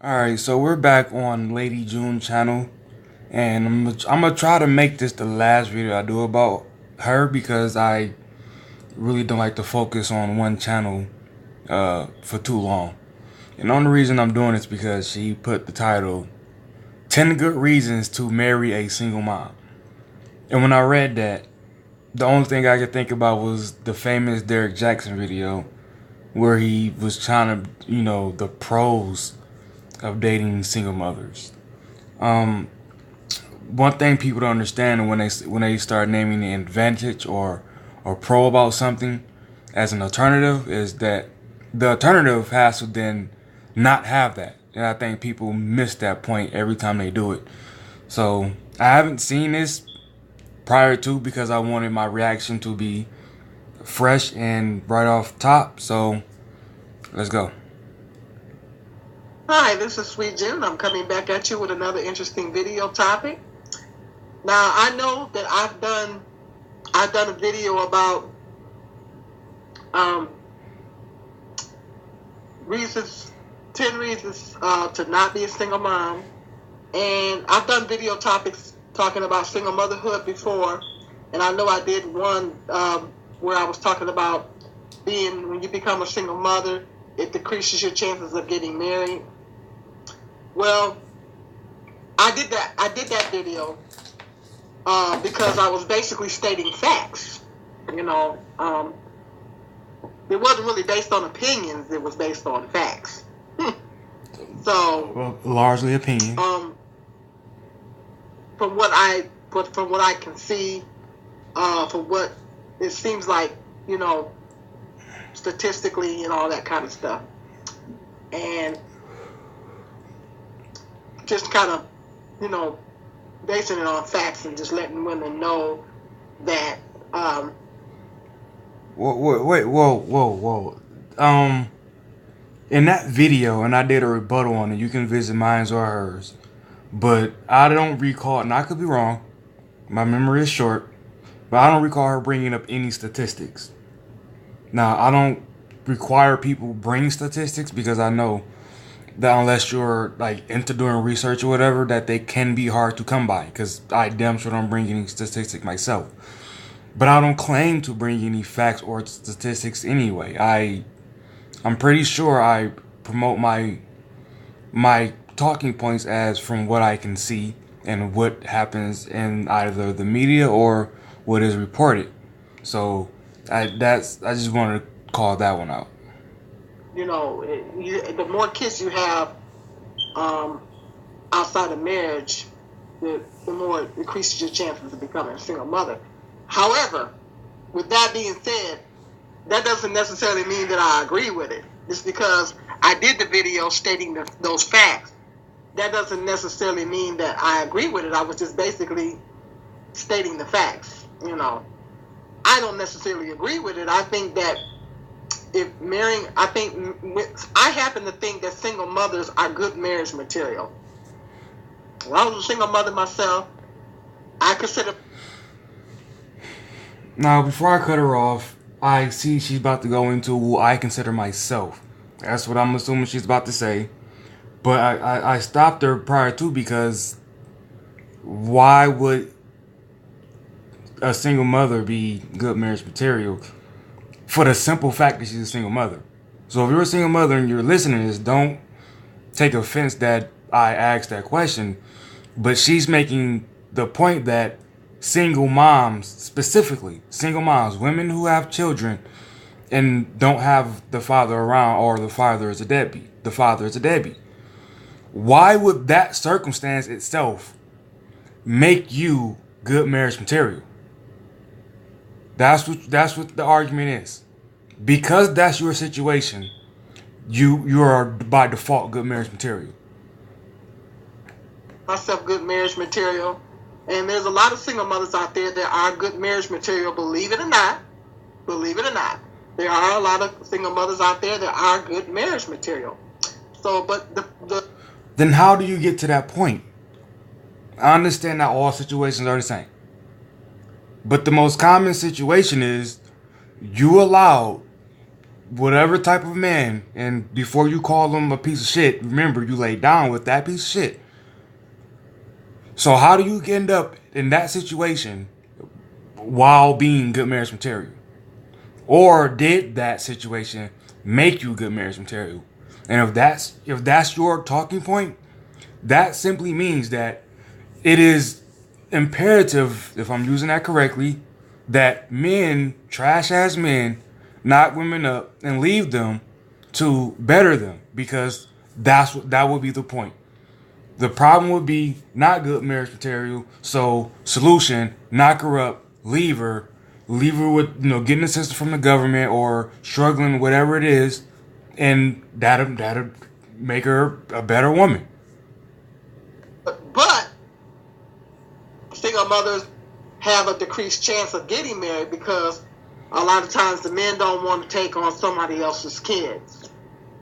Alright, so we're back on Lady June channel, and I'm gonna try to make this the last video I do about her because I really don't like to focus on one channel for too long. And the only reason I'm doing it is because she put the title 10 Good Reasons to Marry a Single Mom. And when I read that, the only thing I could think about was the famous Derek Jackson video where he was trying to, the pros of dating single mothers. Um, One thing people don't understand when they start naming the advantage or pro about something as an alternative is that the alternative has to then not have that. And I think people miss that point every time they do it. So I haven't seen this prior to because I wanted my reaction to be fresh and right off top. So let's go. Hi, this is Sweet Jen. I'm coming back at you with another interesting video topic. Now, I know that I've done a video about um, reasons, 10 reasons to not be a single mom, and I've done video topics talking about single motherhood before, and I know I did one where I was talking about when you become a single mother, it decreases your chances of getting married. Well, I did that video because I was basically stating facts. It wasn't really based on opinions. It was based on facts. So, largely opinion. From what I can see, from what it seems like, statistically and all that kind of stuff, and just kind of, basing it on facts and just letting women know that. Whoa. In that video, and I did a rebuttal on it. You can visit mine or hers, but I don't recall, and I could be wrong. My memory is short, but I don't recall her bringing up any statistics. Now, I don't require people bring statistics because I know that unless you're like into doing research or whatever, that they can be hard to come by. Because I damn sure don't bring any statistics myself. But I don't claim to bring any facts or statistics anyway. I'm pretty sure I promote my talking points as from what I can see and what happens in either the media or what is reported. So I just wanted to call that one out. The more kids you have outside of marriage, the more it increases your chances of becoming a single mother. However, with that being said, that doesn't necessarily mean that I agree with it. Just because I did the video stating those facts, that doesn't necessarily mean that I agree with it. I was just basically stating the facts. I don't necessarily agree with it. I think that I happen to think that single mothers are good marriage material. When I was a single mother myself, I consider. Now, before I cut her off, I see she's about to go into who I consider myself. That's what I'm assuming she's about to say. But I stopped her prior to because why would a single mother be good marriage material? For the simple fact that she's a single mother. So if you're a single mother and you're listening to this, don't take offense that I asked that question. But she's making the point that single moms, specifically single moms, women who have children and don't have the father around, or the father is a deadbeat. The father is a deadbeat. Why would that circumstance itself make you good marriage material? That's what the argument is. Because that's your situation, you are by default good marriage material. Myself good marriage material. And there's a lot of single mothers out there that are good marriage material, believe it or not. Believe it or not. There are a lot of single mothers out there that are good marriage material. So, but Then how do you get to that point? I understand that all situations are the same. But the most common situation is you allowed whatever type of man, and before you call them a piece of shit, remember you lay down with that piece of shit. So how do you end up in that situation while being good marriage material? Or did that situation make you good marriage material? And if that's your talking point, that simply means that it is imperative, if I'm using that correctly, that men, trash ass men, knock women up and leave them to better them, because that would be the point. The problem would be not good marriage material. So solution, knock her up, leave her with getting assistance from the government or struggling, whatever it is, and that'll make her a better woman. But single mothers have a decreased chance of getting married because a lot of times the men don't want to take on somebody else's kids.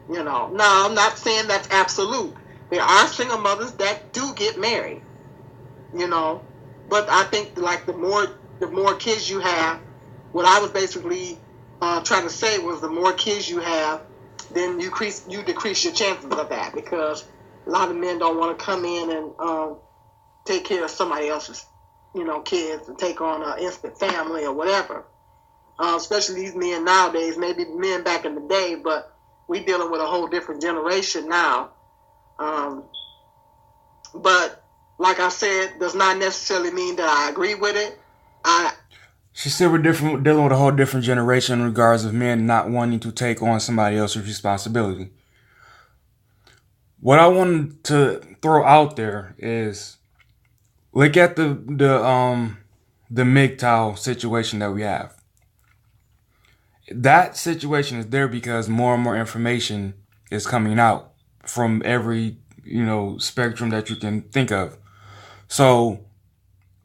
Now I'm not saying that's absolute. There are single mothers that do get married, but I think like the more kids you have, what I was basically trying to say was the more kids you have, then you decrease your chances of that, because a lot of men don't want to come in and take care of somebody else's kids and take on an instant family or whatever. Especially these men nowadays, maybe men back in the day, but we dealing with a whole different generation now. But like I said, does not necessarily mean that I agree with it. She said we're dealing with a whole different generation in regards of men not wanting to take on somebody else's responsibility. What I wanted to throw out there is look at the MGTOW situation that we have. That situation is there because more and more information is coming out from every spectrum that you can think of. So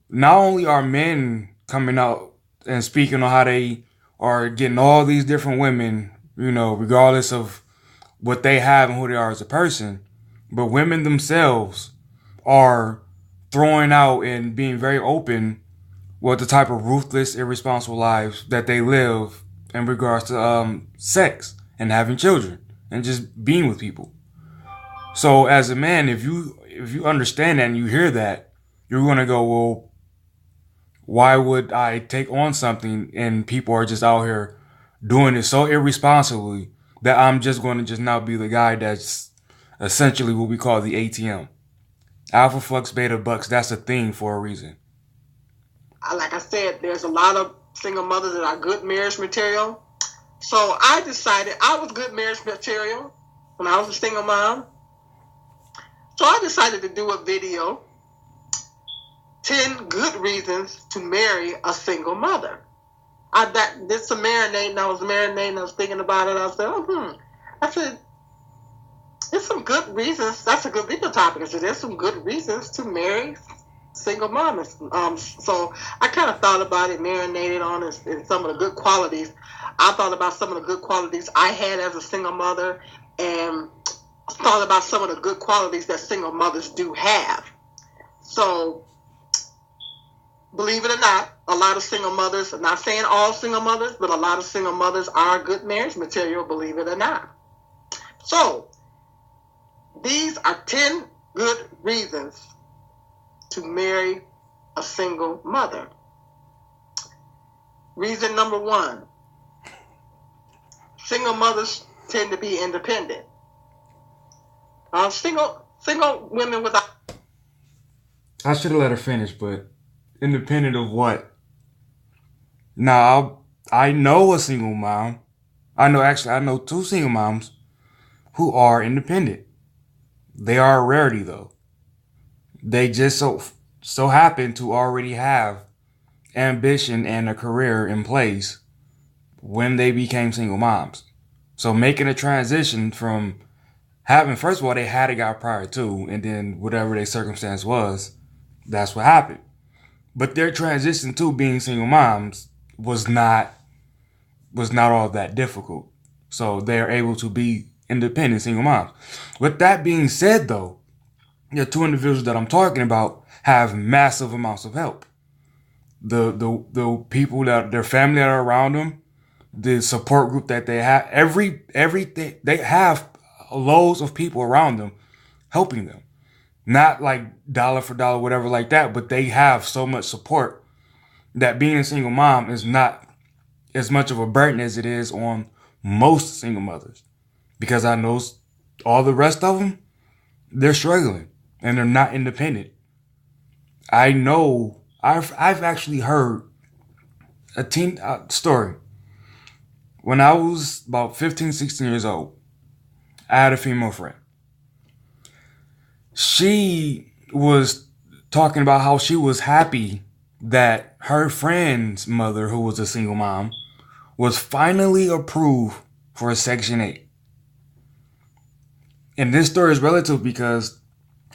not only are men coming out and speaking on how they are getting all these different women, regardless of what they have and who they are as a person, but women themselves are throwing out and being very open with the type of ruthless, irresponsible lives that they live in regards to sex and having children and just being with people. So as a man, if you understand that and you hear that, you're gonna go, well, why would I take on something and people are just out here doing it so irresponsibly that I'm just going to just now be the guy that's essentially what we call the ATM. Alpha Flux Beta Bucks, that's a thing for a reason. Like I said, there's a lot of single mothers that are good marriage material. So I decided I was good marriage material when I was a single mom. So I decided to do a video, 10 good reasons to marry a single mother. I did some marinating. I was thinking about it. I said, I said, there's some good reasons. That's a good video topic. I said, there's some good reasons to marry single moms. So I kind of thought about it, marinated on it, and some of the good qualities. I thought about some of the good qualities I had as a single mother, and thought about some of the good qualities that single mothers do have. So, believe it or not, a lot of single mothers, I'm not saying all single mothers, but a lot of single mothers are good marriage material, believe it or not. So, these are 10 good reasons to marry a single mother. Reason number 1, single mothers tend to be independent. Single women without... I should have let her finish, but independent of what? Now, I know a single mom. I know 2 single moms who are independent. They are a rarity, though. They just so happen to already have ambition and a career in place when they became single moms. So making a transition from having, first of all, they had a guy prior to, and then whatever their circumstance was, that's what happened. But their transition to being single moms was not all that difficult. So they're able to be independent single moms. With that being said, though, the 2 individuals that I'm talking about have massive amounts of help. The people that their family that are around them, the support group that they have, everything they have loads of people around them helping them. Not like dollar for dollar, whatever like that, but they have so much support that being a single mom is not as much of a burden as it is on most single mothers. Because I know all the rest of them, they're struggling and they're not independent. I know I've actually heard a teen story. When I was about 15, 16 years old, I had a female friend. She was talking about how she was happy that her friend's mother, who was a single mom, was finally approved for a Section 8. And this story is relative because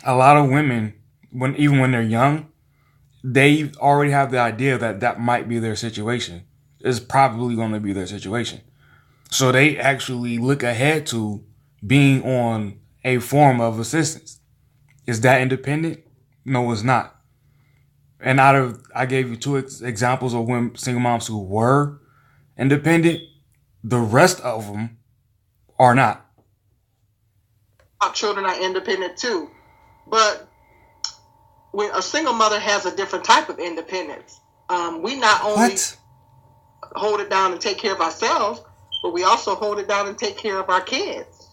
a lot of women, even when they're young, they already have the idea that that might be their situation. It's probably going to be their situation. So they actually look ahead to being on a form of assistance. Is that independent? No, it's not. And I gave you two examples of when single moms who were independent. The rest of them are not. Our children are independent too, but when a single mother has a different type of independence. We not only hold it down and take care of ourselves, but we also hold it down and take care of our kids.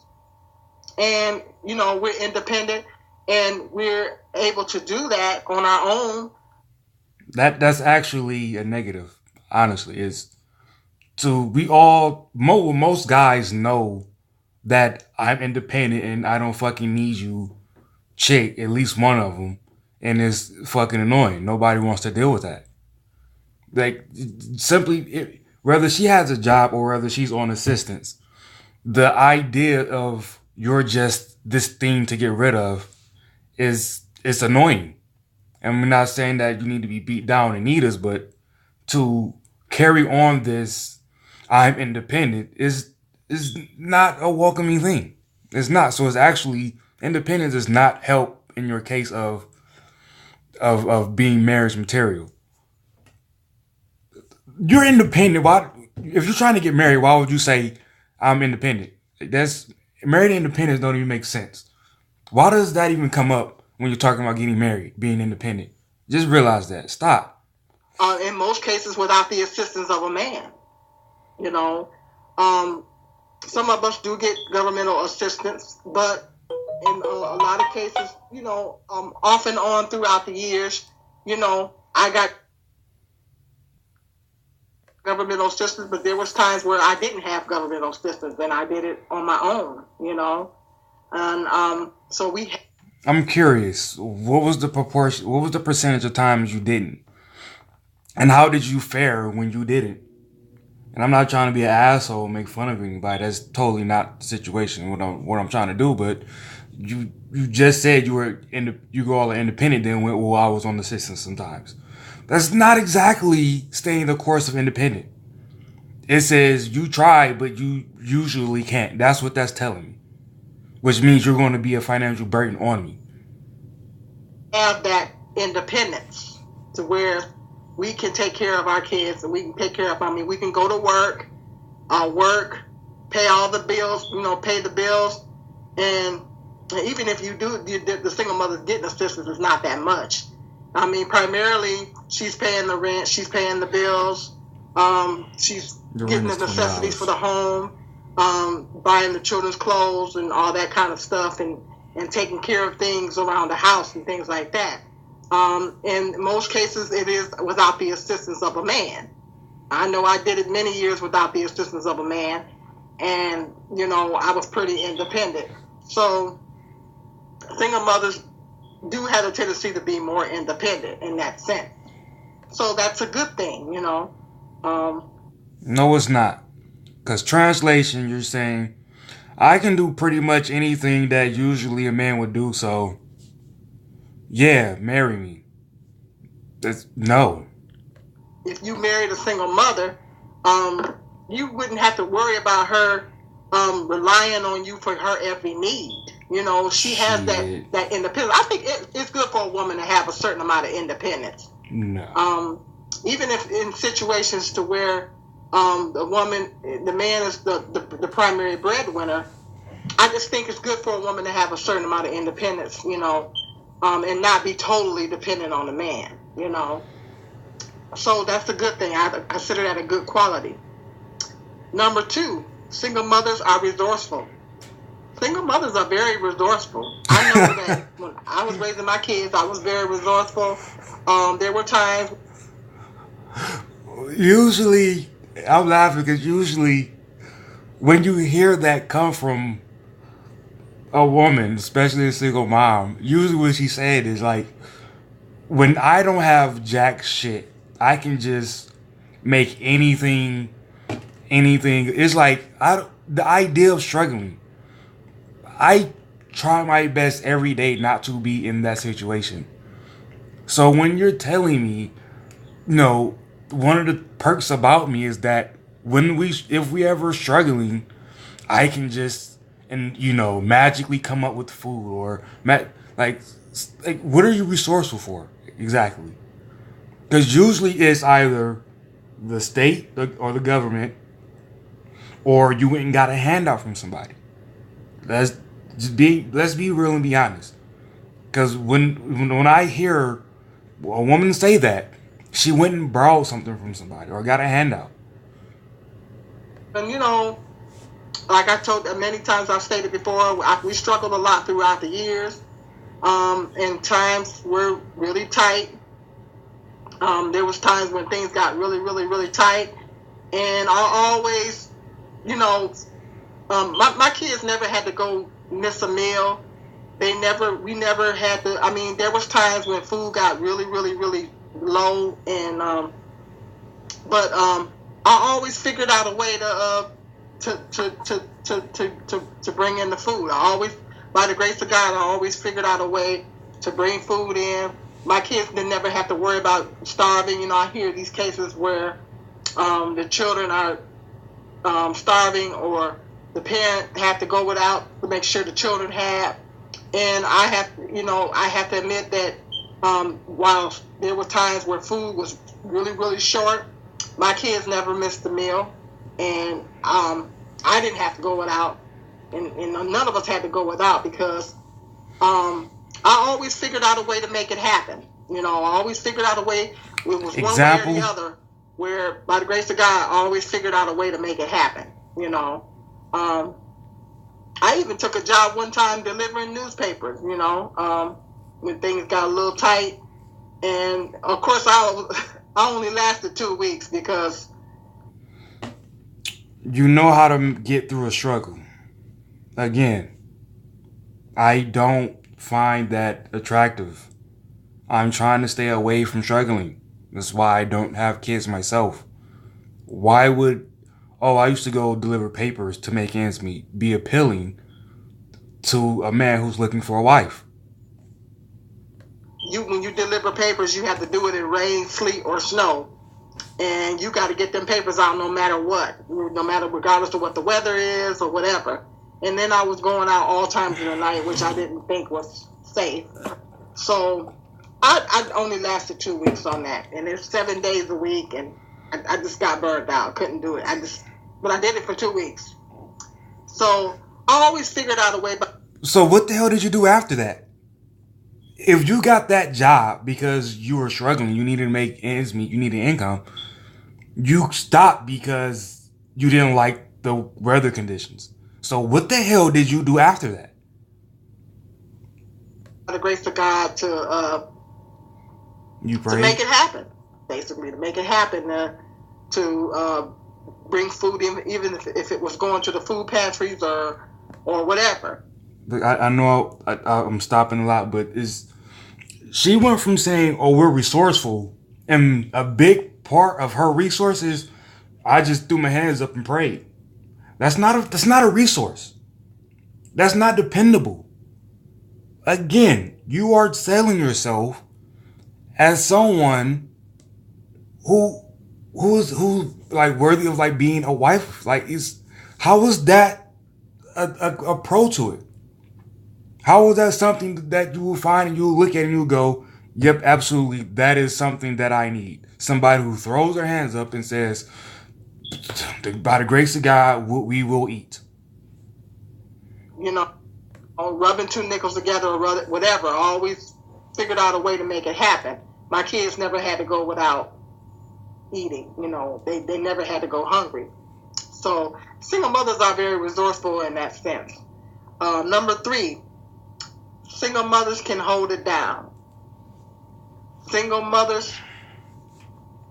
And, we're independent and we're able to do that on our own. That's actually a negative, honestly. Most guys know that I'm independent and I don't fucking need you, chick, at least one of them. And it's fucking annoying. Nobody wants to deal with that. Like, simply, whether she has a job or whether she's on assistance, the idea of you're just this thing to get rid of it's annoying. And we're not saying that you need to be beat down and need us, but to carry on this I'm independent is not a welcoming thing. It's not. So it's actually, independence does not help in your case of being marriage material. You're independent. Why, if you're trying to get married, why would you say I'm independent? Married and independence don't even make sense. Why does that even come up when you're talking about getting married, being independent? Just realize that. Stop. In most cases, without the assistance of a man. Some of us do get governmental assistance, but in a lot of cases, off and on throughout the years, I got governmental assistance, but there was times where I didn't have governmental assistance and I did it on my own, and so I'm curious, what was the proportion? What was the percentage of times you didn't, and how did you fare when you didn't? And I'm not trying to be an asshole, make fun of anybody. That's totally not the situation. What I'm trying to do, but you just said you all are independent. Then went, well, I was on assistance sometimes. That's not exactly staying the course of independent. It says you try, but you usually can't. That's what that's telling me. Which means you're going to be a financial burden on me. Have that independence to where we can take care of our kids and we can take care of, we can go to work, pay all the bills, pay the bills. And even if you do, the single mother's getting assistance is not that much. Primarily, she's paying the rent, she's paying the bills, she's getting the necessities for the home, buying the children's clothes and all that kind of stuff, and taking care of things around the house and things like that. In most cases, it is without the assistance of a man. I know I did it many years without the assistance of a man, and, I was pretty independent. So, single mothers do have a tendency to be more independent in that sense. So that's a good thing, No, it's not. Because translation, you're saying, I can do pretty much anything that usually a man would do, so yeah, marry me. No. If you married a single mother, you wouldn't have to worry about her relying on you for her every need. She has that independence. I think it's good for a woman to have a certain amount of independence. No. Even if in situations to where the man is the primary breadwinner. I just think it's good for a woman to have a certain amount of independence, and not be totally dependent on the man, So that's a good thing. I consider that a good quality. Number 2, single mothers are resourceful. Single mothers are very resourceful. I know that when I was raising my kids, I was very resourceful. There were times. Usually, I'm laughing because usually when you hear that come from a woman, especially a single mom, usually what she said is like, when I don't have jack shit, I can just make anything. It's like the idea of struggling. I try my best every day not to be in that situation. So when you're telling me, one of the perks about me is that if we ever struggling, I can just magically come up with food or like what are you resourceful for exactly? Because usually it's either the state or the government, or you went and got a handout from somebody. Let's be real and be honest. Because when I hear a woman say that, she went and borrowed something from somebody or got a handout. And like I told many times, I've stated before, we struggled a lot throughout the years. And times were really tight. There was times when things got really, really, really tight. And I always, my kids never had to go miss a meal. We never had to. I mean, there was times when food got really, really, really low, and but I always figured out a way to bring in the food. I always, by the grace of God, I always figured out a way to bring food in. My kids didn't never have to worry about starving. I hear these cases where the children are starving, or the parent have to go without to make sure the children have. And I have to admit that while there were times where food was really, really short, my kids never missed a meal, and I didn't have to go without, and none of us had to go without, because I always figured out a way to make it happen. I always figured out a way. It was one way or the other, where by the grace of God, I always figured out a way to make it happen. I even took a job one time delivering newspapers, when things got a little tight. And of course, I only lasted 2 weeks because. You know how to get through a struggle. Again, I don't find that attractive. I'm trying to stay away from struggling. That's why I don't have kids myself. Why would, I used to go deliver papers to make ends meet, be appealing to a man who's looking for a wife? When you deliver papers, you have to do it in rain, sleet, or snow. And you got to get them papers out no matter what, regardless of what the weather is or whatever. And then I was going out all times of the night, which I didn't think was safe. So I only lasted 2 weeks on that. And it's 7 days a week, and I just got burned out. Couldn't do it. But I did it for 2 weeks. So I always figured out a way. So what the hell did you do after that? If you got that job because you were struggling, you needed to make ends meet, you needed income, you stopped because you didn't like the weather conditions. So what the hell did you do after that? By the grace of God to make it happen, basically, to make it happen, to bring food in, even if it was going to the food pantries or whatever. I know I'm stopping a lot, but she went from saying, we're resourceful, and a big part of her resources, I just threw my hands up and prayed. That's not a resource. That's not dependable. Again, you are selling yourself as someone who's like worthy of like being a wife. Like, how is that a pro to it? How is that something that you will find and you'll look at and you'll go, yep, absolutely, that is something that I need. Somebody who throws their hands up and says, by the grace of God, we will eat. You know, rubbing two nickels together or whatever. Always figured out a way to make it happen. My kids never had to go without eating. You know, they never had to go hungry. So single mothers are very resourceful in that sense. Number 3, single mothers can hold it down. Single mothers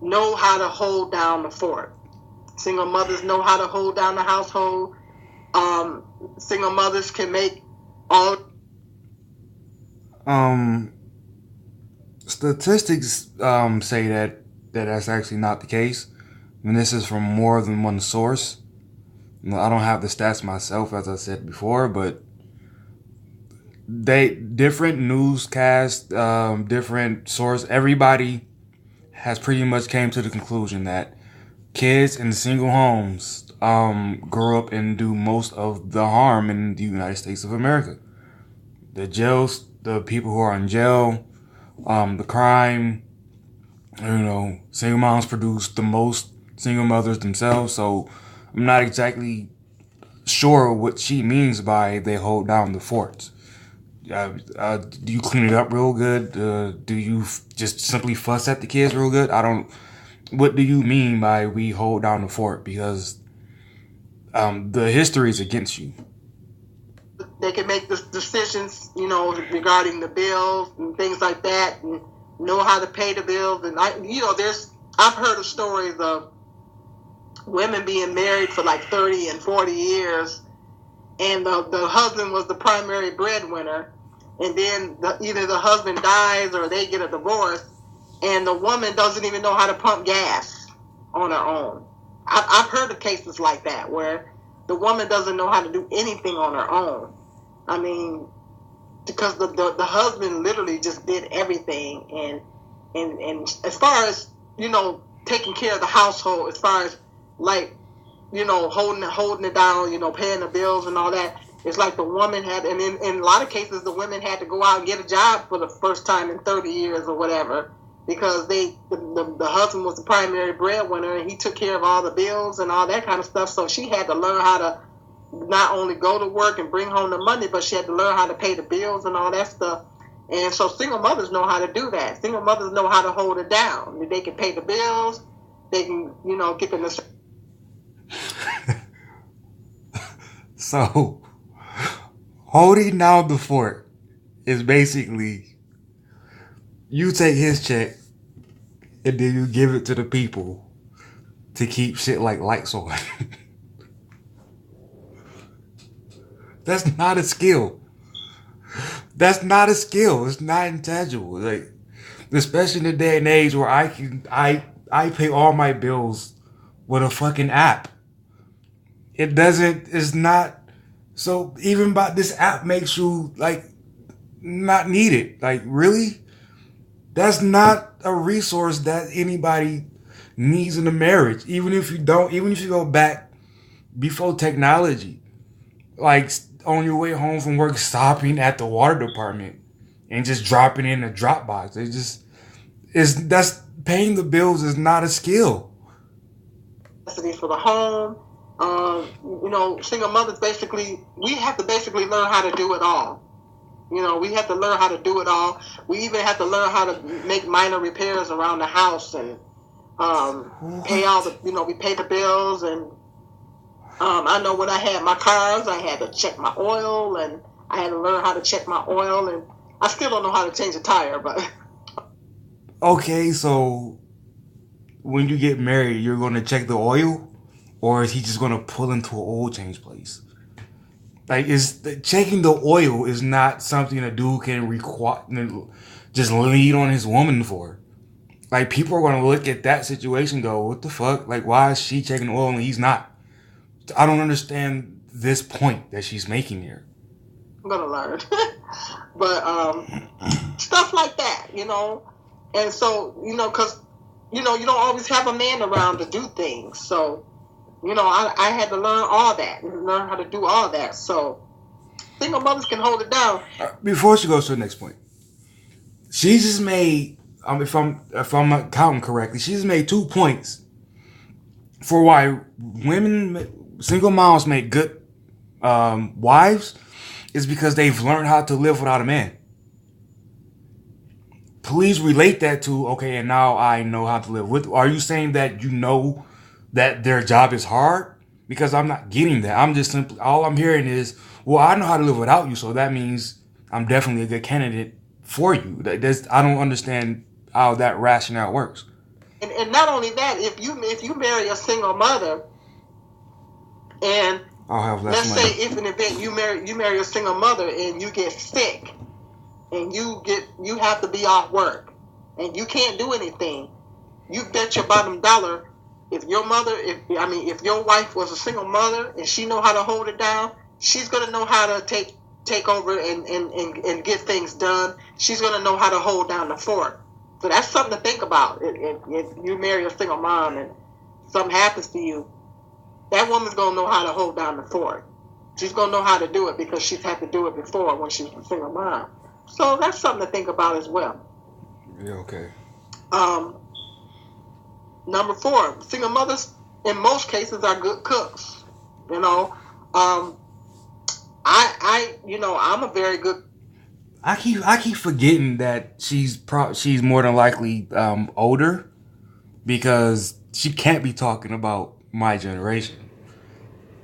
know how to hold down the fort. Single mothers know how to hold down the household. Single mothers can make all. Statistics say that that's actually not the case. And this is from more than one source. I don't have the stats myself, as I said before, but different newscasts, different source, everybody has pretty much came to the conclusion that kids in single homes grow up and do most of the harm in the United States of America. The jails, the people who are in jail, the crime, single moms produce the most single mothers themselves. So I'm not exactly sure what she means by they hold down the forts. Do you clean it up real good? Do you just simply fuss at the kids real good? What do you mean by we hold down the fort? Because the history is against you. They can make the decisions, regarding the bills and things like that, and know how to pay the bills. And I've heard of stories of women being married for like 30 and 40 years, and the husband was the primary breadwinner, and then either the husband dies or they get a divorce, and the woman doesn't even know how to pump gas on her own. I've heard of cases like that where the woman doesn't know how to do anything on her own. I mean, because the husband literally just did everything, and as far as taking care of the household, as far as holding it down, paying the bills and all that, it's like the woman had, and in a lot of cases the women had to go out and get a job for the first time in 30 years or whatever, because the husband was the primary breadwinner and he took care of all the bills and all that kind of stuff. So she had to learn how to not only go to work and bring home the money, but she had to learn how to pay the bills and all that stuff. And so single mothers know how to do that. Single mothers know how to hold it down. They can pay the bills. They can, get in the... So, holding down the fort is basically you take his check and then you give it to the people to keep shit like lights on. That's not a skill. That's not a skill. It's not intangible. Like, especially in the day and age where I pay all my bills with a fucking app. It's not, so even by this app makes you not needed. Like, really? That's not a resource that anybody needs in a marriage. Even if you go back before technology, like on your way home from work, stopping at the water department and just dropping in a drop box. That's paying the bills is not a skill. For the home, single mothers we have to basically learn how to do it all. We have to learn how to do it all. We even have to learn how to make minor repairs around the house and pay all the, we pay the bills. And I know when I had my cars, I had to check my oil, and I had to learn how to check my oil, and I still don't know how to change a tire, but... Okay, so when you get married, you're going to check the oil, or is he just going to pull into an oil change place? Like, checking the oil is not something a dude can just lead on his woman for. Like, people are going to look at that situation and go, what the fuck? Like, why is she checking the oil and he's not? I don't understand this point that she's making here. I'm going to learn. But stuff like that, And so, because, you don't always have a man around to do things. So, I had to learn all that, learn how to do all that. So, single mothers can hold it down. Before she goes to the next point, she just made, if I'm counting correctly, she just made 2 points for why single moms make good wives is because they've learned how to live without a man. Please relate that to, okay, and now I know how to live with. Are you saying that you know that their job is hard? Because I'm not getting that. I'm just simply, all I'm hearing is, well, I know how to live without you, so that means I'm definitely a good candidate for you. I don't understand how that rationale works. And not only that, if you marry a single mother, and I'll have less let's money. say if an event you marry a single mother and you get sick, and you have to be off work, and you can't do anything, you bet your bottom dollar, if your wife was a single mother and she know how to hold it down, she's gonna know how to take over and get things done. She's gonna know how to hold down the fort. So that's something to think about. If you marry a single mom and something happens to you, that woman's gonna know how to hold down the fort. She's gonna know how to do it because she's had to do it before when she's a single mom. So that's something to think about as well. Yeah, okay. Number 4, single mothers in most cases are good cooks. You know, I'm a very good. I keep forgetting that she's more than likely older, because she can't be talking about my generation.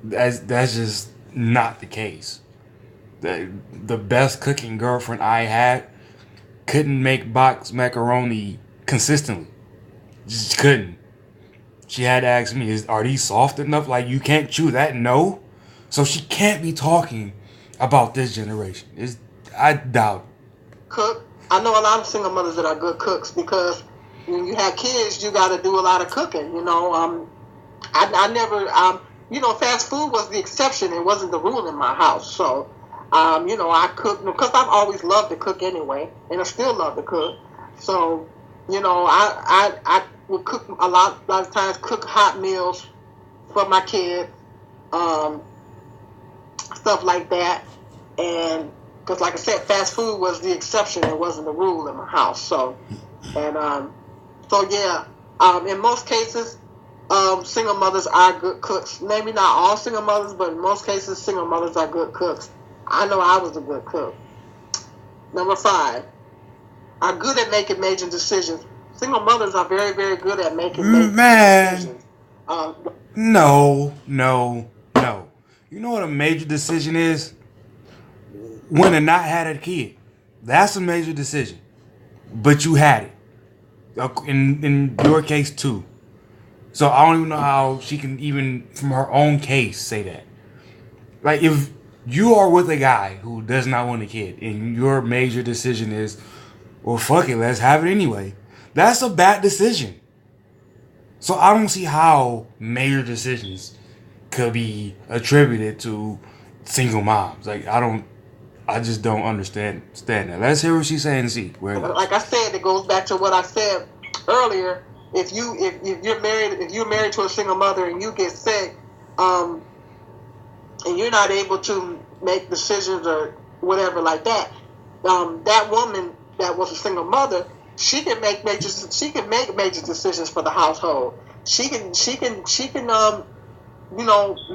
That's just not the case. The best cooking girlfriend I had couldn't make box macaroni consistently. Just couldn't. She had to ask me, are these soft enough? Like, you can't chew that? No. So she can't be talking about this generation. I doubt it. Cook. I know a lot of single mothers that are good cooks, because when you have kids, you got to do a lot of cooking. I never, fast food was the exception. It wasn't the rule in my house. So, I cook because I've always loved to cook anyway, and I still love to cook. So, I would cook a lot of times, cook hot meals for my kids, stuff like that. And because, like I said, fast food was the exception. It wasn't the rule in my house. So, in most cases, single mothers are good cooks. Maybe not all single mothers, but in most cases, single mothers are good cooks. I know I was a good cook. Number 5, are good at making major decisions. Single mothers are very, very good at making decisions. No. You know what a major decision is? When to not had a kid. That's a major decision. But you had it. In your case, too. So I don't even know how she can even, from her own case, say that. Like, if you are with a guy who does not want a kid, and your major decision is, well, fuck it, let's have it anyway. That's a bad decision. So I don't see how major decisions could be attributed to single moms. Like, I just don't understand that. Let's hear what she's saying and see where it goes. Like I said, it goes back to what I said earlier. If you're married to a single mother and you get sick, and you're not able to make decisions or whatever like that, that woman that was a single mother, she can make major decisions for the household. She can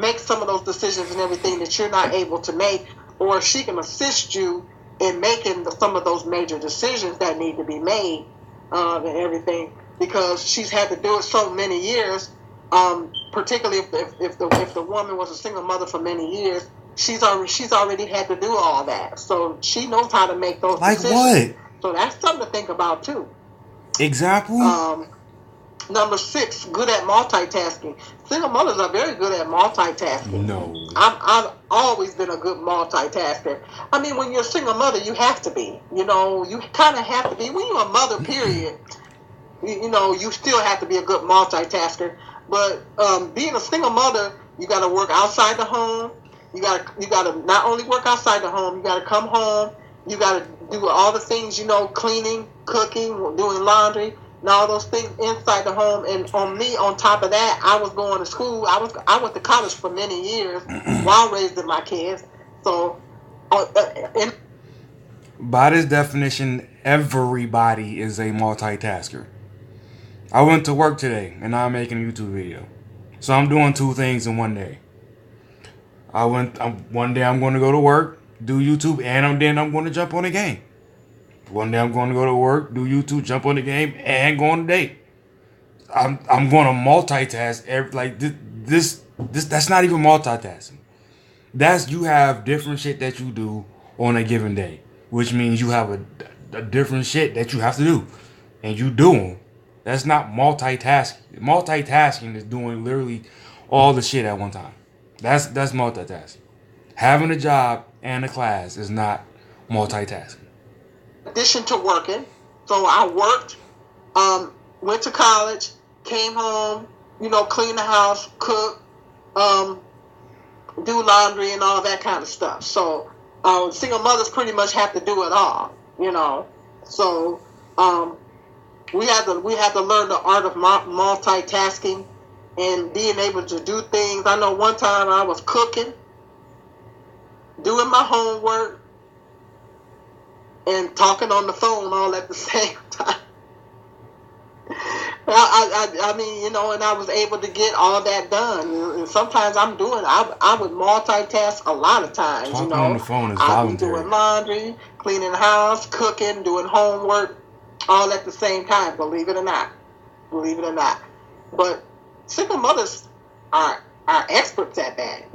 make some of those decisions and everything that you're not able to make, or she can assist you in making some of those major decisions that need to be made, and everything, because she's had to do it so many years. Particularly if the woman was a single mother for many years, she's already had to do all that, so she knows how to make those decisions. Like what? So that's something to think about too. Example? Number 6, good at multitasking. Single mothers are very good at multitasking. No. I've always been a good multitasker. I mean, when you're a single mother, you have to be. You kind of have to be. When you're a mother, period, you still have to be a good multitasker. But being a single mother, you got to work outside the home. You got to not only work outside the home, you got to come home. You got to do all the things, cleaning, cooking, doing laundry, and all those things inside the home. And on top of that, I was going to school. I went to college for many years while raising my kids. So, by this definition, everybody is a multitasker. I went to work today, and I'm making a YouTube video. So I'm doing two things in one day. One day I'm going to go to work, do YouTube, and then I'm going to jump on a game. One day I'm going to go to work, do YouTube, jump on the game, and go on a date. I'm going to multitask. This that's not even multitasking. That's you have different shit that you do on a given day, which means you have a different shit that you have to do, and you do them. That's not multitasking. Multitasking is doing literally all the shit at one time. That's multitasking. Having a job and a class is not multitasking. In addition to working, so I worked, went to college, came home, clean the house, cook, do laundry and all that kind of stuff. So single mothers pretty much have to do it all, So we had to learn the art of multitasking and being able to do things. I know one time I was cooking, doing my homework, and talking on the phone all at the same time. I mean, and I was able to get all that done. And sometimes I would multitask a lot of times. Talking on the phone is voluntary. I'd be doing laundry, cleaning the house, cooking, doing homework, all at the same time. Believe it or not. But single mothers are experts at that.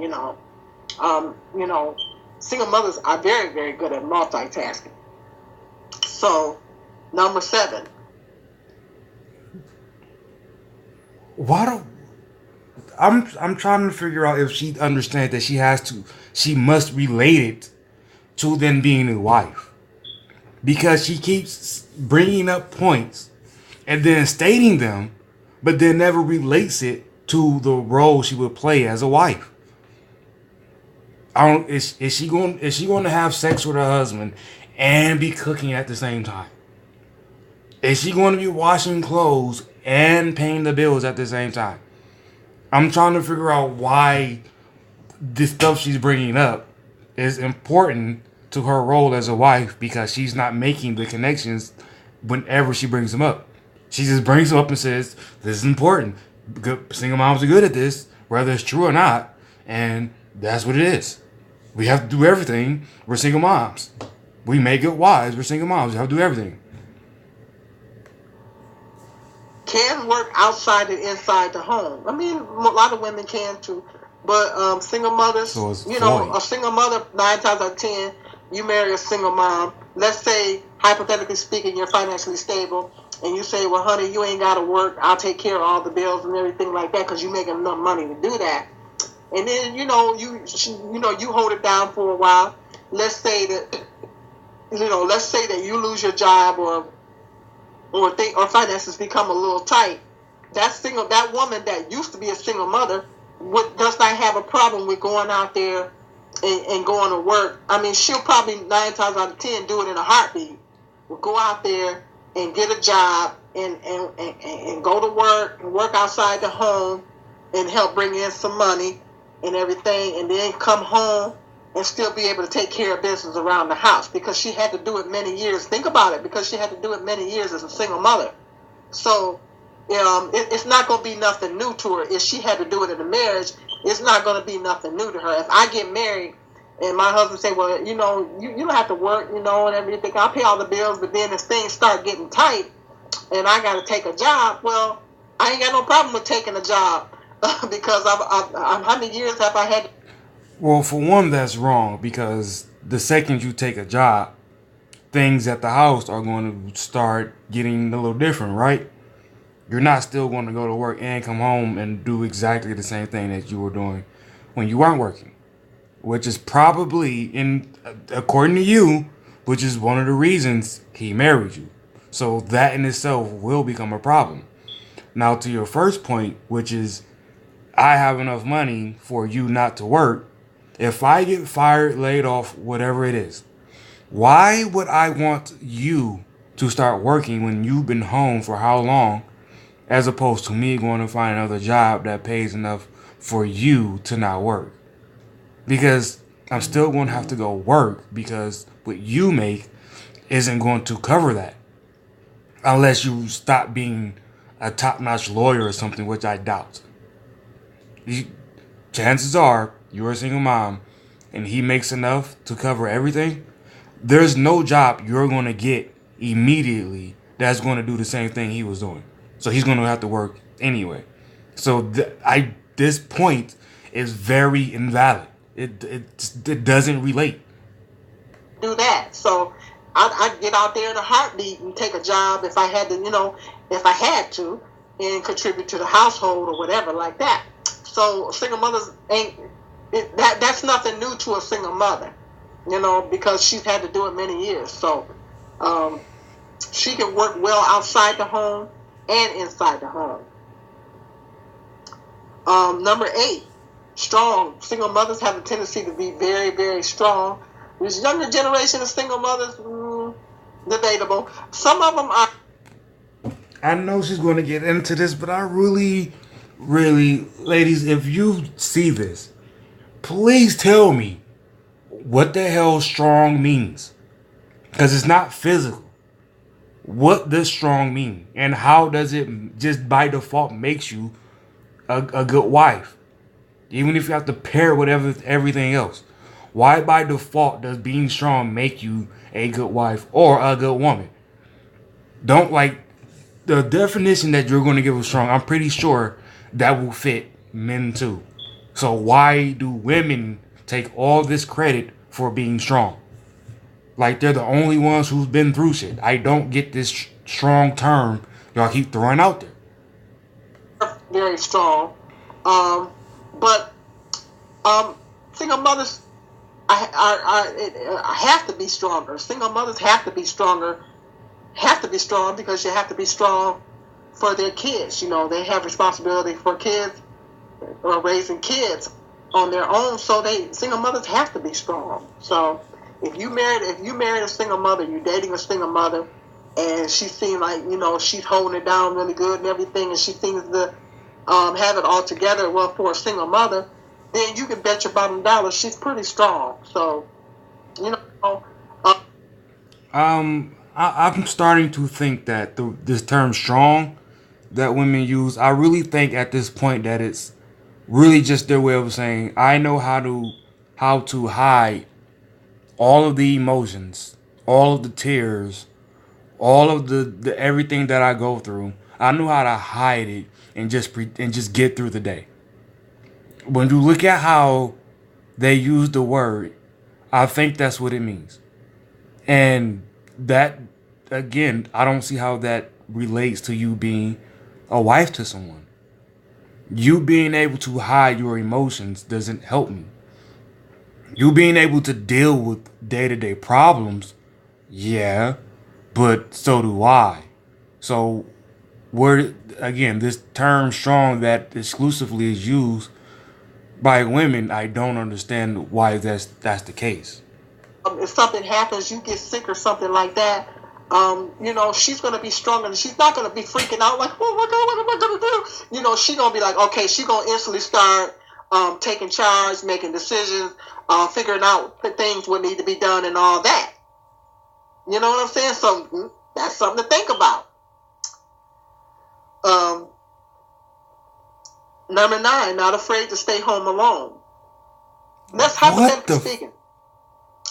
Single mothers are very, very good at multitasking. So, number 7. I'm trying to figure out if she understands that she must relate it to then being a wife, because she keeps bringing up points and then stating them, but then never relates it to the role she would play as a wife. Is she going to have sex with her husband and be cooking at the same time? Is she going to be washing clothes and paying the bills at the same time? I'm trying to figure out why this stuff she's bringing up is important to her role as a wife, because she's not making the connections whenever she brings them up. She just brings them up and says, this is important. Single moms are good at this, whether it's true or not, and that's what it is. We have to do everything. We're single moms. We make good wives. We're single moms. We have to do everything. Can work outside and inside the home. I mean, a lot of women can too, but single mothers, So a single mother, 9 times out of 10, you marry a single mom. Let's say, hypothetically speaking, you're financially stable, and you say, well, honey, you ain't got to work. I'll take care of all the bills and everything like that because you make enough money to do that. And then, you hold it down for a while. Let's say that you lose your job or finances become a little tight. That woman that used to be a single mother does not have a problem with going out there and going to work. I mean, she'll probably 9 times out of 10 do it in a heartbeat. Will go out there and get a job and go to work and work outside the home and help bring in some money and everything, and then come home and still be able to take care of business around the house, because she had to do it many years. Think about it, because she had to do it many years as a single mother. So it's not going to be nothing new to her. If she had to do it in a marriage, it's not going to be nothing new to her. If I get married and my husband say, well, you don't have to work, and everything, I'll pay all the bills, but then if things start getting tight and I got to take a job, well, I ain't got no problem with taking a job because I'm how many years have I had? Well, for one, that's wrong, because the second you take a job, things at the house are going to start getting a little different, right? You're not still going to go to work and come home and do exactly the same thing that you were doing when you weren't working, which is probably, according to you, which is one of the reasons he married you. So that in itself will become a problem. Now, to your first point, which is, I have enough money for you not to work. If I get fired, laid off, whatever it is, why would I want you to start working when you've been home for how long, as opposed to me going to find another job that pays enough for you to not work? Because I'm still going to have to go work, because what you make isn't going to cover that. Unless you stop being a top-notch lawyer or something, which I doubt. you, chances are you're a single mom and he makes enough to cover everything. There's no job you're going to get immediately that's going to do the same thing he was doing. So he's going to have to work anyway. So this point is very invalid. It doesn't relate. Do that. So I'd get out there in a heartbeat and take a job if I had to, if I had to, and contribute to the household or whatever like that. So single mothers that's nothing new to a single mother, because she's had to do it many years. So she can work well outside the home and inside the home. Number 8, strong. Single mothers have a tendency to be very, very strong. This younger generation of single mothers, debatable. Some of them are. I know she's going to get into this, but I really, really, ladies, if you see this, please tell me what the hell strong means. Because it's not physical. What does strong mean? And how does it just by default makes you a good wife? Even if you have to pair with everything else. Why by default does being strong make you a good wife or a good woman? Don't the definition that you're going to give of strong. I'm pretty sure that will fit men too. So why do women take all this credit for being strong? Like they're the only ones who's been through shit. I don't get this strong term y'all keep throwing out there. Very strong. But single mothers I have to be stronger. Single mothers have to be stronger. Have to be strong because you have to be strong for their kids. They have responsibility for kids or raising kids on their own. So single mothers have to be strong. So if you married a single mother, you're dating a single mother, and she seems like she's holding it down really good and everything, and she seems to have it all together. Well, for a single mother, then you can bet your bottom dollar she's pretty strong. So, I'm starting to think that this term strong that women use, I really think at this point that it's really just their way of saying, I know how to hide all of the emotions, all of the tears, all of the everything that I go through. I know how to hide it and just get through the day. When you look at how they use the word, I think that's what it means. And that, again, I don't see how that relates to you being a wife to someone. You being able to hide your emotions doesn't help me. You being able to deal with day-to-day problems, yeah, but so do I. So, again, this term strong that exclusively is used by women, I don't understand why that's the case. If something happens, you get sick or something like that, she's going to be strong and she's not going to be freaking out like, oh my God, what am I going to do? She's going to be like, okay, she's going to instantly start taking charge, making decisions, figuring out the things what need to be done and all that. You know what I'm saying? So that's something to think about. Number 9, not afraid to stay home alone. That's hypothetically speaking.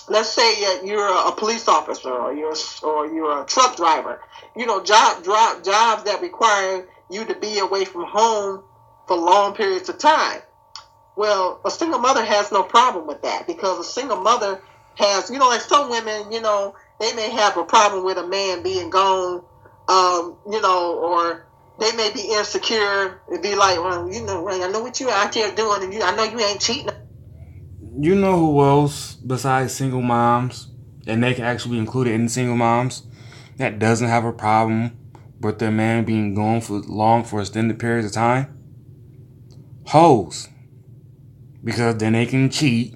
Let's say you're a police officer or you're a truck driver. Jobs that require you to be away from home for long periods of time. Well, a single mother has no problem with that because a single mother has, like some women, they may have a problem with a man being gone, or they may be insecure. It'd be like, well, I know what you're out there doing, and I know you ain't cheating. You know who else besides single moms, and they can actually be included in single moms, that doesn't have a problem with their man being gone for extended periods of time? Hoes. Because then they can cheat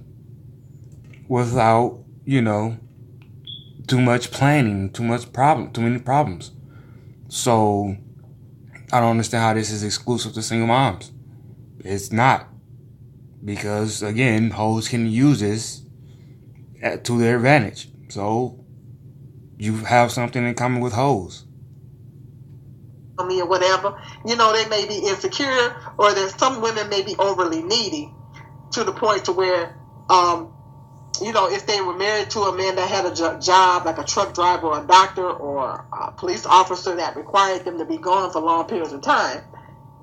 without, too much planning, too many problems. So I don't understand how this is exclusive to single moms. It's not. Because, again, hoes can use this to their advantage. So, you have something in common with hoes. me or whatever. You know, they may be insecure, or there's some women may be overly needy to the point to where, you know, if they were married to a man that had a job like a truck driver or a doctor or a police officer that required them to be gone for long periods of time,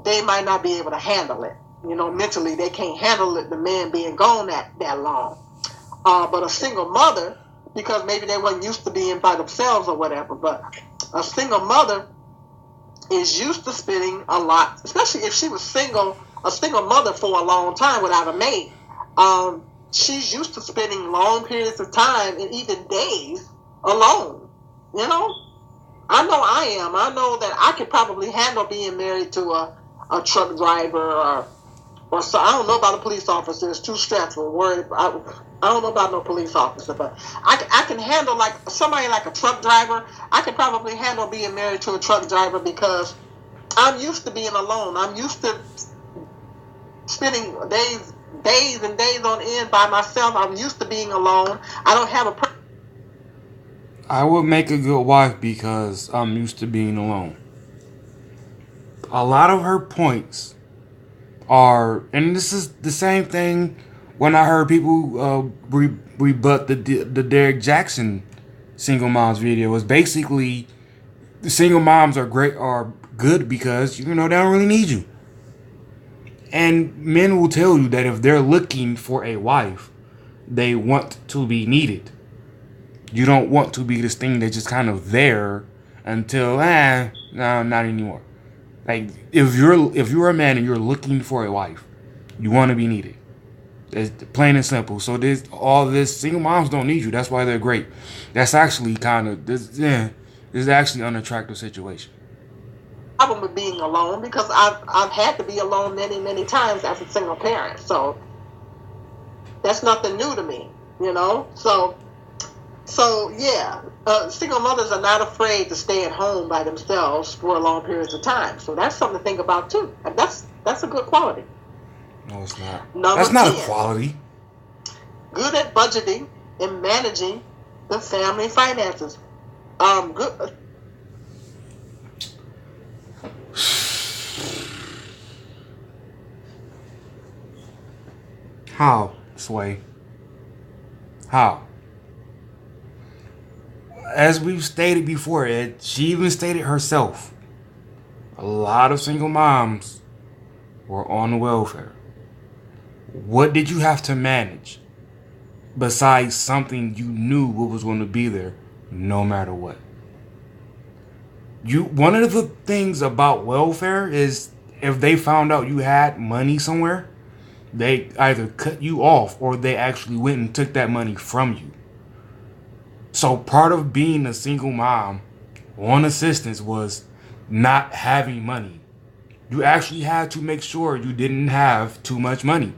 they might not be able to handle it. You know, mentally they can't handle it, the man being gone that long. But a single mother, because maybe they weren't used to being by themselves or whatever, but a single mother is used to spending a lot, especially if she was a single mother for a long time without a maid. She's used to spending long periods of time and even days alone. You know, I know I am. I know that I could probably handle being married to a truck driver or so. I don't know about a police officer. It's too stressful. I don't know about no police officer, but I can handle like somebody like a truck driver. I can probably handle being married to a truck driver because I'm used to being alone. I'm used to spending days and days on end by myself. I'm used to being alone. I don't have a. I would make a good wife because I'm used to being alone. A lot of her points are, and this is the same thing when I heard people rebut the Derek Jackson single moms video. Was basically the single moms are good because you know they don't really need you. And men will tell you that if they're looking for a wife, they want to be needed. You don't want to be this thing that's just kind of there until no, not anymore. Like if you're a man and you're looking for a wife, you want to be needed. It's plain and simple. So all this single moms don't need you. That's why they're great. That's actually kind of this is actually an unattractive situation. Problem with being alone because I've had to be alone many times as a single parent, so that's nothing new to me, you know. So yeah, single mothers are not afraid to stay at home by themselves for long periods of time. So that's something to think about too. And that's a good quality. No, it's not. Number That's not 10, a quality. Good at budgeting and managing the family finances. Good. How, Sway? How? As we've stated before, she even stated herself, a lot of single moms were on welfare. What did you have to manage besides something you knew what was going to be there no matter what? One of the things about welfare is if they found out you had money somewhere, they either cut you off or they actually went and took that money from you. So part of being a single mom on assistance was not having money. You actually had to make sure you didn't have too much money.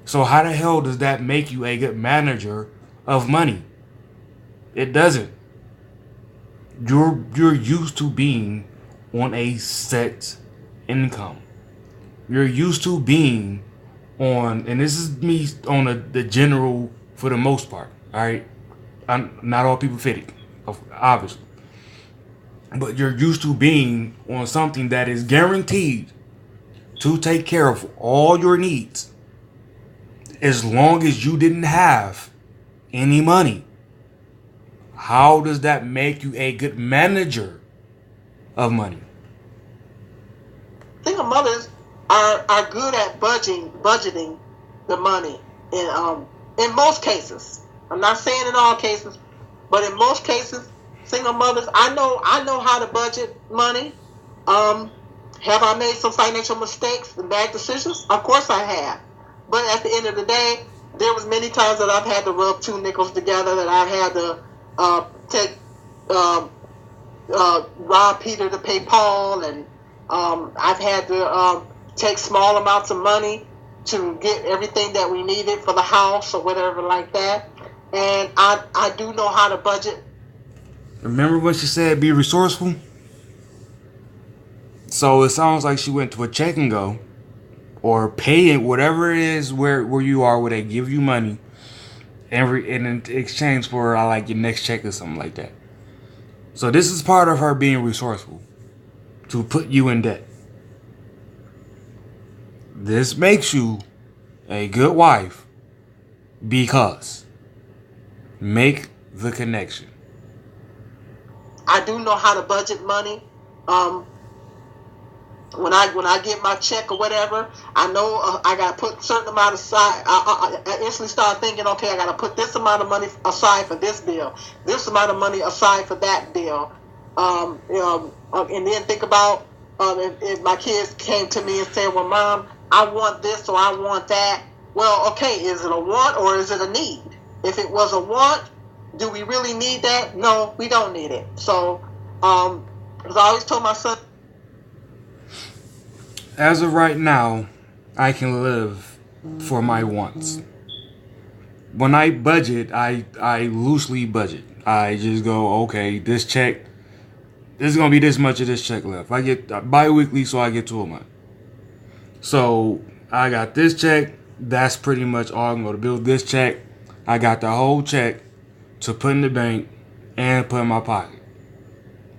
So how the hell does that make you a good manager of money? It doesn't. You're used to being on a set income. You're used to being on, and this is me on the general for the most part, all right? Not all people fit it, obviously. But you're used to being on something that is guaranteed to take care of all your needs as long as you didn't have any money. How does that make you a good manager of money? Single mothers are good at budgeting the money in most cases. I'm not saying in all cases, but in most cases, single mothers, I know how to budget money. Have I made some financial mistakes and bad decisions? Of course I have. But at the end of the day, there was many times that I've had to rub two nickels together, that I've had to take rob Peter to pay Paul, and I've had to take small amounts of money to get everything that we needed for the house or whatever like that. And I do know how to budget. Remember when she said be resourceful? So it sounds like she went to a check and go or pay it, whatever it is where you are, where they give you money in exchange for like your next check or something like that. So this is part of her being resourceful. to put you in debt. This makes you a good wife because make the connection. I do know how to budget money. When I get my check or whatever, I know I got to put a certain amount aside. I instantly start thinking, okay, I got to put this amount of money aside for this bill, this amount of money aside for that bill, and then think about if my kids came to me and said, well, Mom, I want this or I want that. Well, okay, is it a want or is it a need? If it was a want, do we really need that? No, we don't need it. So, because I always told my son, as of right now, I can live for my wants. When I budget, I loosely budget. I just go, okay, this check, there's going to be this much of this check left. I get bi-weekly, so I get to a month. So I got this check. That's pretty much all I'm going to build. This check, I got the whole check to put in the bank and put in my pocket.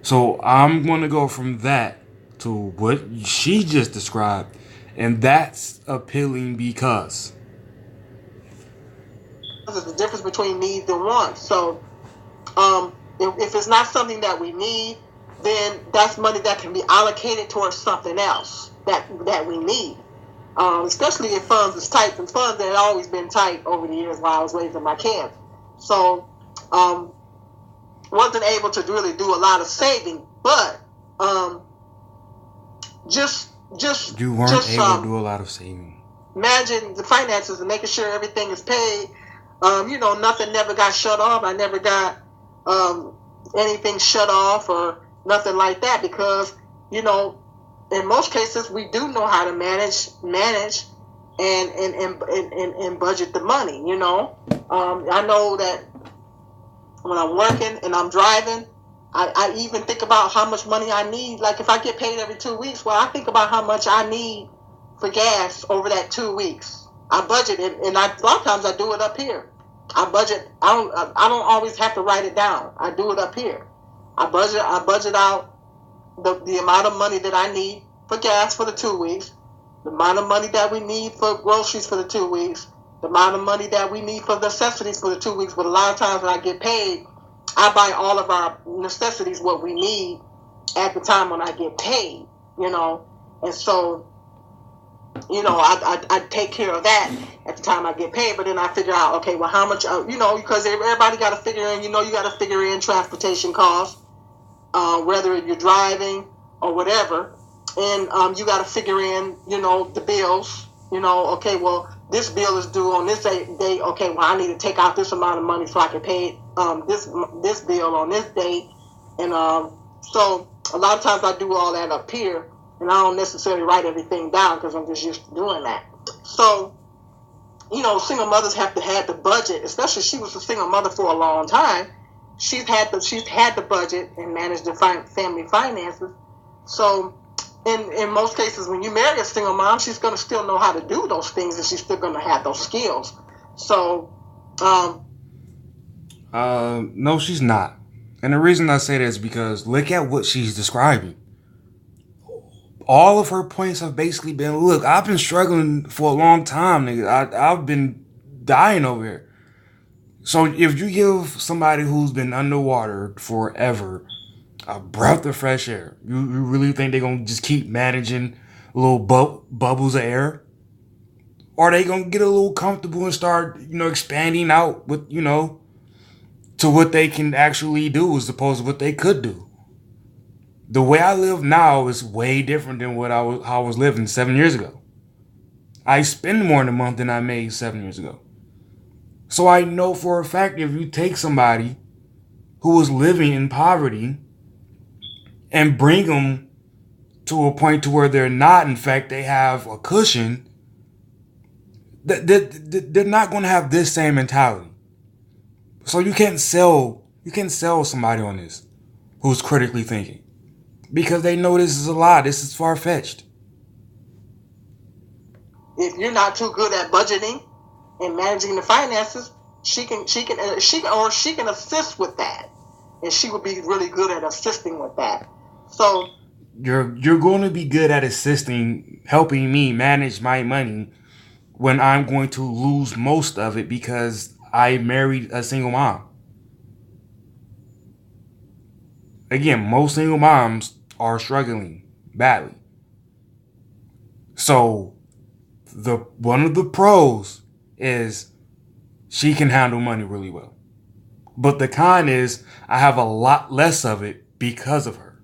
So I'm going to go from that to what she just described, and that's appealing because there's the difference between needs and wants. So if it's not something that we need, then that's money that can be allocated towards something else that we need. Especially if funds is tight, and funds that had always been tight over the years while I was raising my kids. So wasn't able to really do a lot of saving, but just you weren't able to do a lot of saving. Imagine the finances and making sure everything is paid. Nothing never got shut off. I never got anything shut off or nothing like that because, in most cases we do know how to manage and budget the money. I know that when I'm working and I'm driving, I even think about how much money I need. Like if I get paid every 2 weeks, well, I think about how much I need for gas over that 2 weeks. I budget it, and a lot of times I do it up here. I budget. I don't always have to write it down. I do it up here. I budget out the amount of money that I need for gas for the 2 weeks, the amount of money that we need for groceries for the 2 weeks, the amount of money that we need for necessities for the 2 weeks. But a lot of times when I get paid, I buy all of our necessities, what we need, at the time when I get paid, and so, I take care of that at the time I get paid, but then I figure out, okay, well, how much, because everybody got to figure in, you got to figure in transportation costs, whether you're driving or whatever, and you got to figure in, the bills, okay, well, this bill is due on this date, okay, well, I need to take out this amount of money so I can pay this bill on this date, and so a lot of times I do all that up here, and I don't necessarily write everything down because I'm just used to doing that. So, single mothers have to have the budget, especially she was a single mother for a long time. She's had the budget and managed the family finances. So, in most cases, when you marry a single mom, she's going to still know how to do those things, and she's still going to have those skills. So, no, she's not. And the reason I say that is because look at what she's describing. All of her points have basically been, look, I've been struggling for a long time, nigga. I've been dying over here. So if you give somebody who's been underwater forever a breath of fresh air, you really think they're going to just keep managing little bubbles of air? Or are they going to get a little comfortable and start, expanding out with, to what they can actually do as opposed to what they could do? The way I live now is way different than how I was living 7 years ago. I spend more in a month than I made 7 years ago. So I know for a fact if you take somebody who was living in poverty and bring them to a point to where they're not, in fact, they have a cushion, they're not going to have this same mentality. So you can't sell somebody on this who's critically thinking. Because they know this is a lie. This is far-fetched. If you're not too good at budgeting and managing the finances, she can assist with that, and she would be really good at assisting with that. So you're going to be good at helping me manage my money when I'm going to lose most of it because I married a single mom. Again, most single moms are struggling badly. So the one of the pros is she can handle money really well. But the con is I have a lot less of it because of her.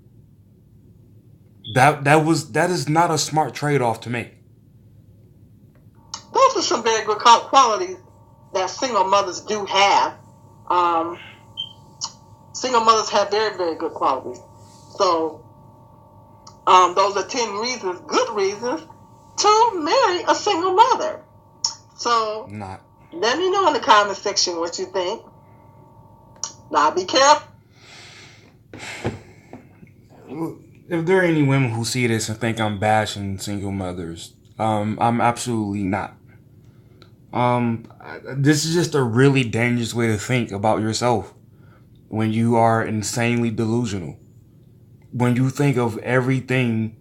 That is not a smart trade-off to make. Those are some very good qualities that single mothers do have. Um, Single mothers have very, very good qualities. So, those are 10 reasons, good reasons, to marry a single mother. So, Not. let me know in the comment section what you think. Now, be careful. If there are any women who see this and think I'm bashing single mothers, I'm absolutely not. This is just a really dangerous way to think about yourself when you are insanely delusional. When you think of everything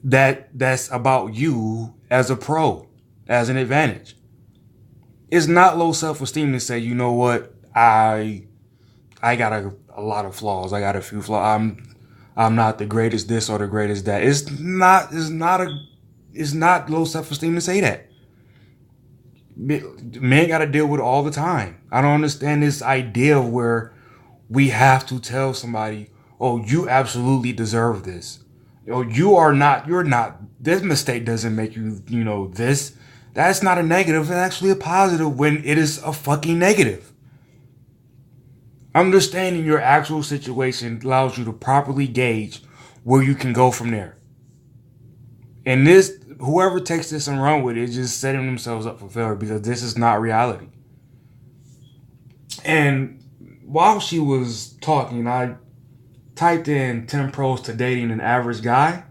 that's about you as a pro, as an advantage. It's not low self-esteem to say, you know what, I got a lot of flaws. I got a few flaws. I'm not the greatest this or the greatest that. It's not low self-esteem to say that. Men got to deal with it all the time. I don't understand this idea of where we have to tell somebody, oh, you absolutely deserve this. Oh, you're not, this mistake doesn't make you, this. That's not a negative. It's actually a positive when it is a fucking negative. Understanding your actual situation allows you to properly gauge where you can go from there. And whoever takes this and run with it is just setting themselves up for failure because this is not reality. And while she was talking, I typed in 10 pros to dating an average guy.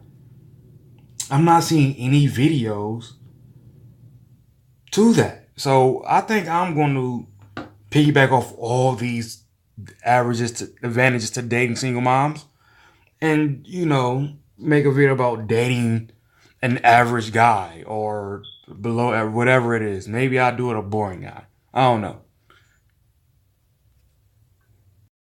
I'm not seeing any videos to that. So I think I'm going to piggyback off all these advantages to dating single moms and, make a video about dating an average guy or below whatever it is. Maybe I'll do it a boring guy. I don't know.